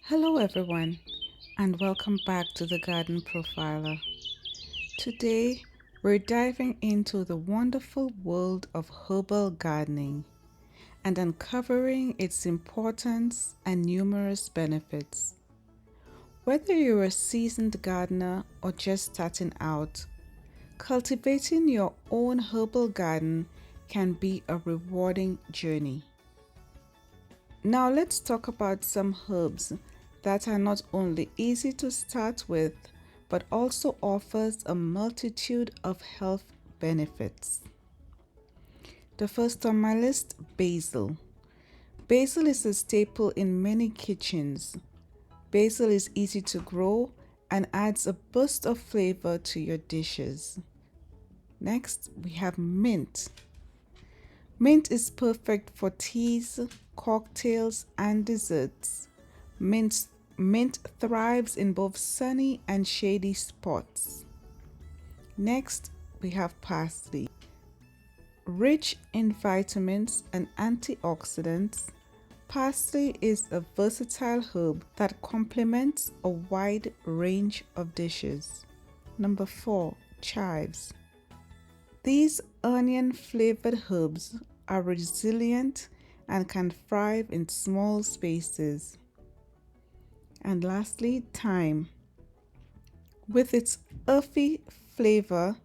Hello, everyone, and welcome back to the Garden Profiler. Today, we're diving into the wonderful world of herbal gardening and uncovering its importance and numerous benefits. Whether you're a seasoned gardener or just starting out, cultivating your own herbal garden can be a rewarding journey. Now, let's talk about some herbs that are not only easy to start with but also offers a multitude of health benefits. The first on my list, basil. Basil is a staple in many kitchens. Basil is easy to grow and adds a burst of flavor to your dishes. Next, we have mint. Mint is perfect for teas, cocktails, and desserts. Mint, mint thrives in both sunny and shady spots. Next, we have parsley. Rich in vitamins and antioxidants, parsley is a versatile herb that complements a wide range of dishes. Number 4, chives. These onion-flavored herbs are resilient and can thrive in small spaces. And lastly, thyme. With its earthy flavor,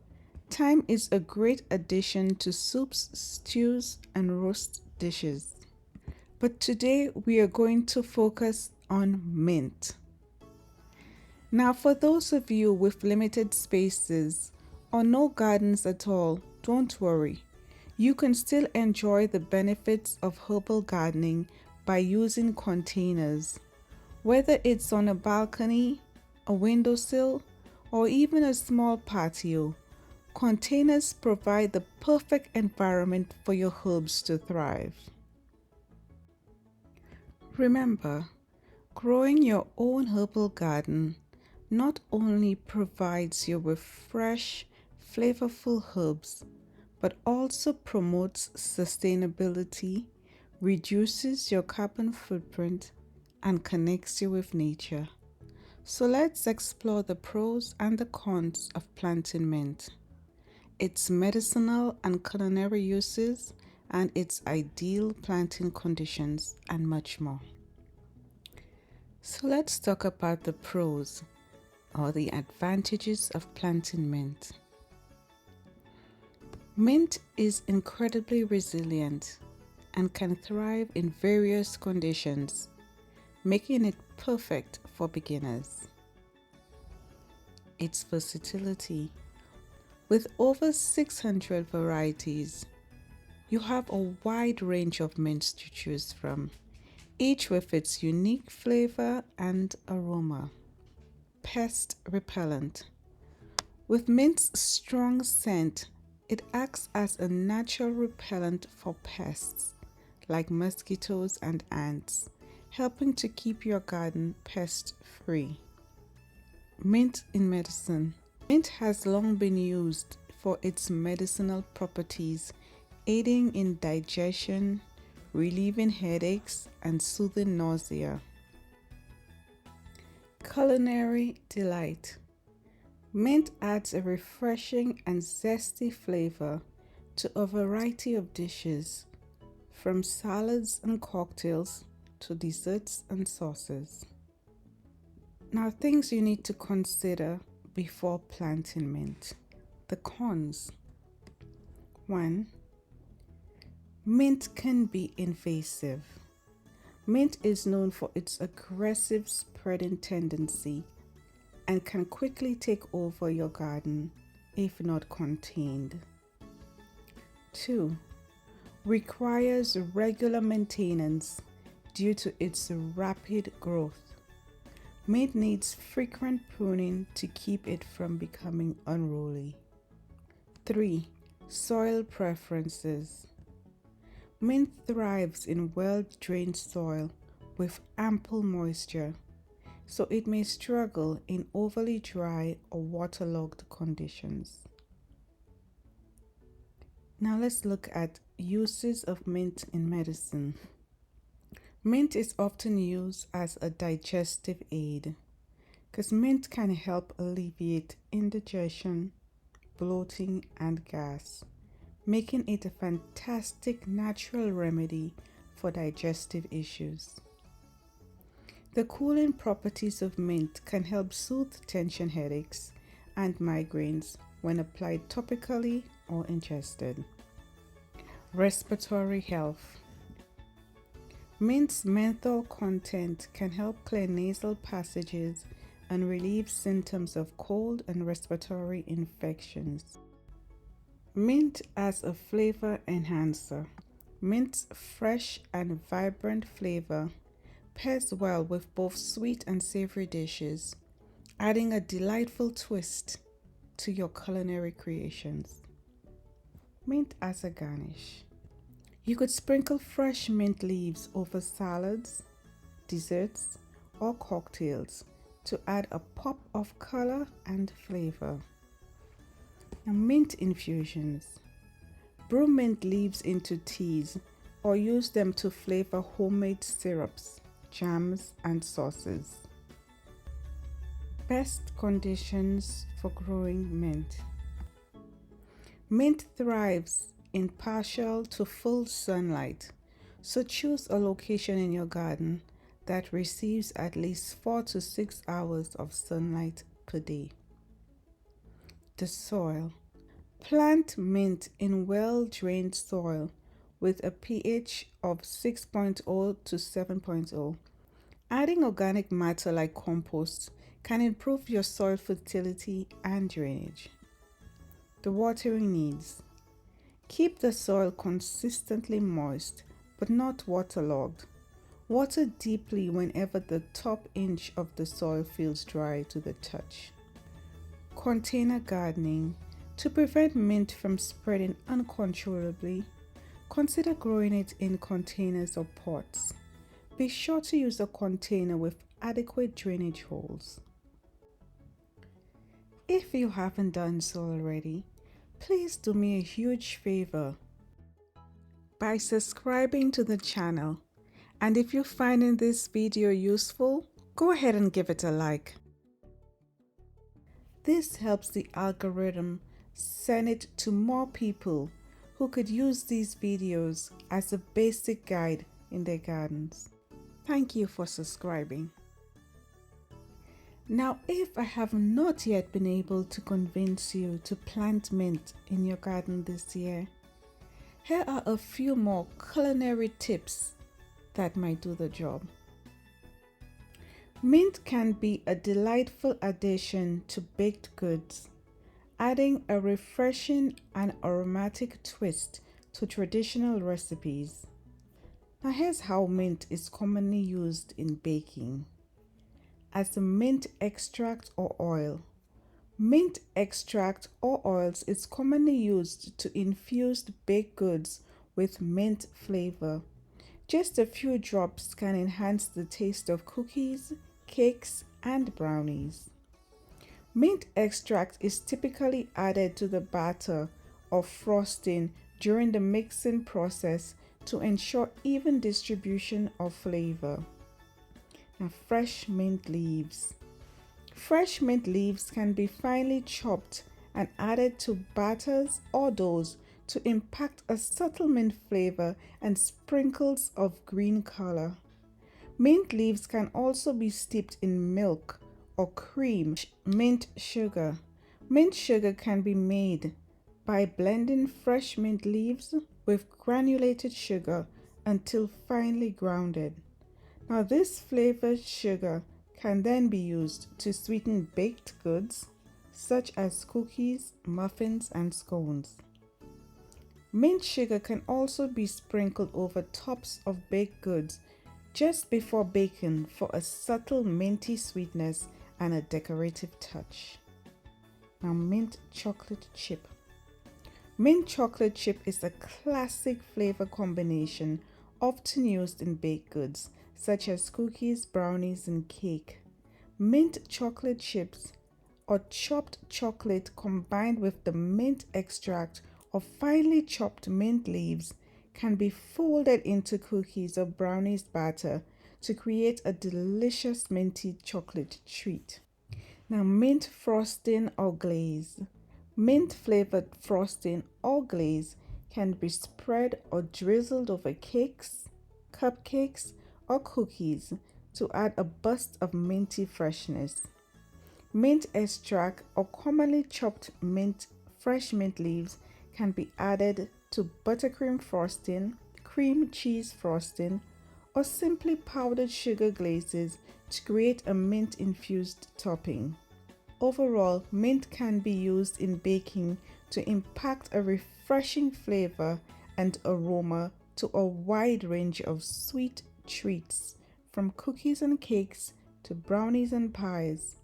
thyme is a great addition to soups, stews, and roast dishes. But today we are going to focus on mint. Now, for those of you with limited spaces or no gardens at all, don't worry. You can still enjoy the benefits of herbal gardening by using containers. Whether it's on a balcony, a windowsill, or even a small patio, containers provide the perfect environment for your herbs to thrive. Remember, growing your own herbal garden not only provides you with fresh, flavorful herbs, but also promotes sustainability, reduces your carbon footprint, and connects you with nature. So let's explore the pros and the cons of planting mint, its medicinal and culinary uses, and its ideal planting conditions, and much more. So let's talk about the pros or the advantages of planting mint. Mint is incredibly resilient and can thrive in various conditions, making it perfect for beginners. Its versatility. With over 600 varieties, you have a wide range of mints to choose from, each with its unique flavor and aroma. Pest repellent. With mint's strong scent, it acts as a natural repellent for pests like mosquitoes and ants, helping to keep your garden pest-free. Mint in medicine. Mint has long been used for its medicinal properties, aiding in digestion, relieving headaches, and soothing nausea. Culinary delight. Mint adds a refreshing and zesty flavor to a variety of dishes, from salads and cocktails to desserts and sauces. Now, things you need to consider before planting mint. The cons. 1. Mint can be invasive. Mint is known for its aggressive spreading tendency and can quickly take over your garden if not contained. 2. Requires regular maintenance due to its rapid growth. Mint needs frequent pruning to keep it from becoming unruly. 3. Soil preferences. Mint thrives in well-drained soil with ample moisture, so it may struggle in overly dry or waterlogged conditions. Now let's look at uses of mint in medicine. Mint is often used as a digestive aid because mint can help alleviate indigestion, bloating, and gas, making it a fantastic natural remedy for digestive issues. The cooling properties of mint can help soothe tension headaches and migraines when applied topically or ingested. Respiratory health. Mint's menthol content can help clear nasal passages and relieve symptoms of cold and respiratory infections. Mint as a flavor enhancer. Mint's fresh and vibrant flavor pairs well with both sweet and savory dishes, adding a delightful twist to your culinary creations. Mint as a garnish. You could sprinkle fresh mint leaves over salads, desserts, or cocktails to add a pop of color and flavor. And mint infusions. Brew mint leaves into teas or use them to flavor homemade syrups, jams, and sauces. Best conditions for growing mint. Mint thrives in partial to full sunlight, so choose a location in your garden that receives at least 4 to 6 hours of sunlight per day. The soil. Plant mint in well-drained soil with a pH of 6.0 to 7.0. Adding organic matter like compost can improve your soil fertility and drainage. The watering needs. Keep the soil consistently moist but not waterlogged. Water deeply whenever the top inch of the soil feels dry to the touch. Container gardening. To prevent mint from spreading uncontrollably, consider growing it in containers or pots. Be sure to use a container with adequate drainage holes. If you haven't done so already, please do me a huge favor by subscribing to the channel. And if you're finding this video useful, go ahead and give it a like. This helps the algorithm send it to more people who could use these videos as a basic guide in their gardens. Thank you for subscribing. Now, if I have not yet been able to convince you to plant mint in your garden this year, here are a few more culinary tips that might do the job. Mint can be a delightful addition to baked goods, adding a refreshing and aromatic twist to traditional recipes. Now here's how mint is commonly used in baking. As a mint extract or oil. Mint extract or oils is commonly used to infuse baked goods with mint flavor. Just a few drops can enhance the taste of cookies, cakes, and brownies. Mint extract is typically added to the batter or frosting during the mixing process to ensure even distribution of flavor. And fresh mint leaves. Fresh mint leaves can be finely chopped and added to batters or doughs to impact a subtle mint flavor and sprinkles of green color. Mint leaves can also be steeped in milk or cream. Mint sugar. Mint sugar can be made by blending fresh mint leaves with granulated sugar until finely grounded. Now this flavored sugar can then be used to sweeten baked goods such as cookies, muffins, and scones. Mint sugar can also be sprinkled over tops of baked goods just before baking for a subtle minty sweetness and a decorative touch. Now mint chocolate chip. Mint chocolate chip is a classic flavor combination often used in baked goods such as cookies, brownies, and cake. Mint chocolate chips or chopped chocolate combined with the mint extract or finely chopped mint leaves can be folded into cookies or brownies batter to create a delicious minty chocolate treat. Now, mint frosting or glaze. Mint flavored frosting or glaze can be spread or drizzled over cakes, cupcakes, or cookies to add a burst of minty freshness. Mint extract or commonly chopped mint, fresh mint leaves can be added to buttercream frosting, cream cheese frosting, or simply powdered sugar glazes to create a mint infused topping. Overall, mint can be used in baking to impact a refreshing flavor and aroma to a wide range of sweet treats, from cookies and cakes to brownies and pies.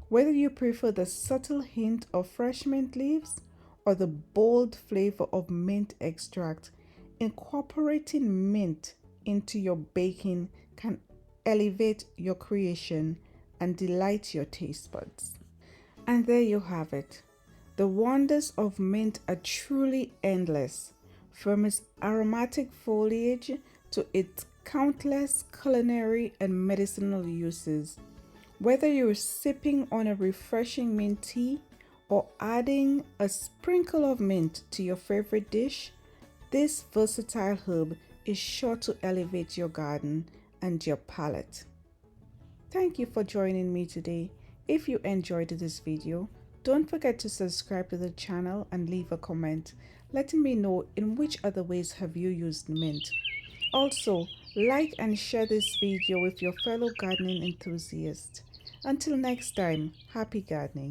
Whether you prefer the subtle hint of fresh mint leaves or the bold flavor of mint extract, incorporating mint into your baking can elevate your creation and delight your taste buds. And there you have it. The wonders of mint are truly endless, from its aromatic foliage to its countless culinary and medicinal uses. Whether you're sipping on a refreshing mint tea or adding a sprinkle of mint to your favorite dish, this versatile herb is sure to elevate your garden and your palate. Thank you for joining me today. If you enjoyed this video, don't forget to subscribe to the channel and leave a comment, letting me know in which other ways have you used mint. Also, like and share this video with your fellow gardening enthusiasts. Until next time, happy gardening.